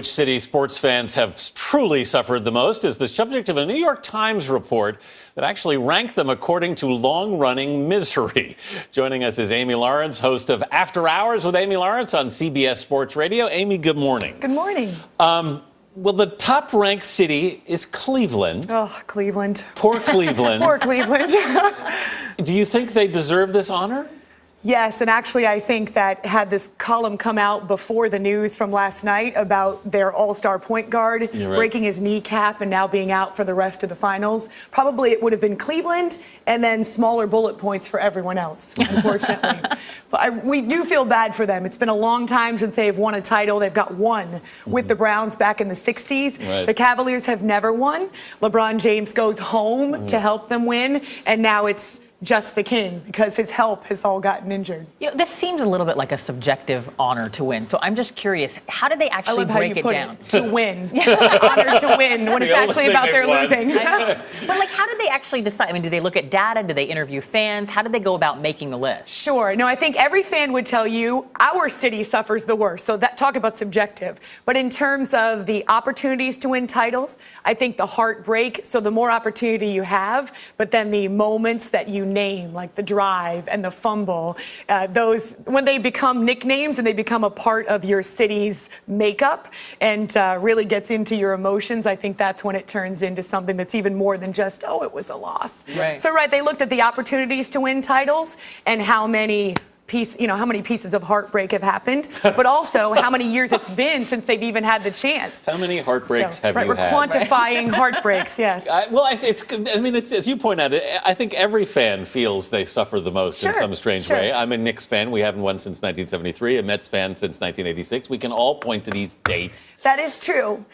Which city sports fans have truly suffered the most is the subject of a New York Times report that actually ranked them according to long-running misery. Joining us is Amy Lawrence, host of After Hours with Amy Lawrence on CBS Sports Radio. Amy, good morning. Good morning. Well, the top-ranked city is Cleveland. Oh, Cleveland. Poor Cleveland. Poor Cleveland. Do you think they deserve this honor? Yes, and actually I think that had this column come out before the news from last night about their all-star point guard breaking his kneecap and now being out for the rest of the finals, probably it would have been Cleveland and then smaller bullet points for everyone else, unfortunately. But we do feel bad for them. It's been a long time since they've won a title. They've got one with the Browns back in the 60s. Right. The Cavaliers have never won. LeBron James goes home to help them win, and now it's just the king because his help has all gotten injured. You know, this seems a little bit like a subjective honor to win. So I'm just curious, how did they actually break it down? To win. Honor to win when it's actually about their losing. But like, how did they actually decide? I mean, did they look at data? Did they interview fans? How did they go about making the list? Sure. No, I think every fan would tell you our city suffers the worst. So that talk about subjective. But in terms of the opportunities to win titles, I think the heartbreak. So the more opportunity you have, but then the moments that you name, like the drive and the fumble, those, when they become nicknames and they become a part of your city's makeup and really gets into your emotions, I think that's when it turns into something that's even more than just, oh, it was a loss. Right. So, they looked at the opportunities to win titles and how many pieces of heartbreak have happened, but also how many years it's been since they've even had the chance. How many heartbreaks have you we're had? We're quantifying heartbreaks, yes. It's as you point out, I think every fan feels they suffer the most in some strange way. I'm a Knicks fan. We haven't won since 1973. A Mets fan since 1986. We can all point to these dates. That is true.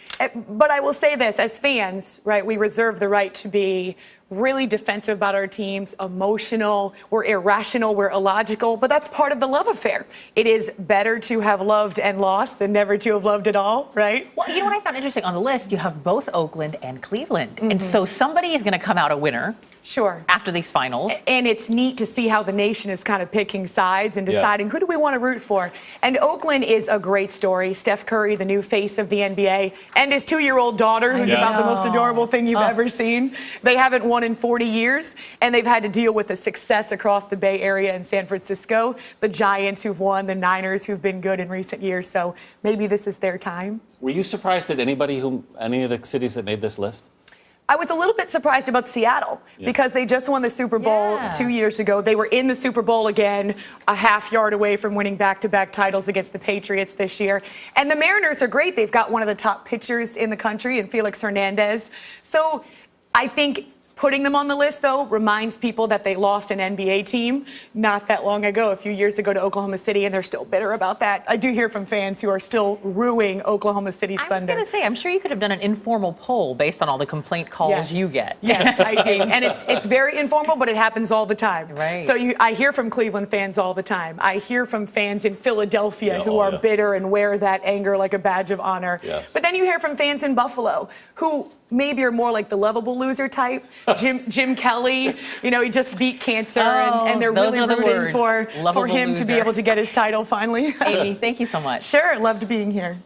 But I will say this, as fans, we reserve the right to be really defensive about our teams, emotional, we're irrational, we're illogical, but that's part of the love affair. It is better to have loved and lost than never to have loved at all, right? Well, you know what I found interesting? On the list, you have both Oakland and Cleveland. And so somebody is going to come out a winner. Sure. After these finals. And it's neat to see how the nation is kind of picking sides and deciding who do we want to root for. And Oakland is a great story. Steph Curry, the new face of the NBA, and his 2-year-old daughter, who's about the most adorable thing you've ever seen. They haven't won in 40 years, and they've had to deal with the success across the Bay Area and San Francisco, the Giants who've won, the Niners who've been good in recent years. So maybe this is their time. Were you surprised at any of the cities that made this list? I was a little bit surprised about Seattle because they just won the Super Bowl 2 years ago. They were in the Super Bowl again, a half yard away from winning back-to-back titles against the Patriots this year. And the Mariners are great. They've got one of the top pitchers in the country in Felix Hernandez. So I think putting them on the list, though, reminds people that they lost an NBA team not that long ago, a few years ago to Oklahoma City, and they're still bitter about that. I do hear from fans who are still ruining Oklahoma City's thunder. I was going to say, I'm sure you could have done an informal poll based on all the complaint calls you get. Yes, I do. And it's very informal, but it happens all the time. Right. So I hear from Cleveland fans all the time. I hear from fans in Philadelphia who are bitter and wear that anger like a badge of honor. Yes. But then you hear from fans in Buffalo who maybe are more like the lovable loser type. Jim Kelly, he just beat cancer, and they're really rooting for him to be able to get his title finally. Amy, thank you so much. Sure, loved being here.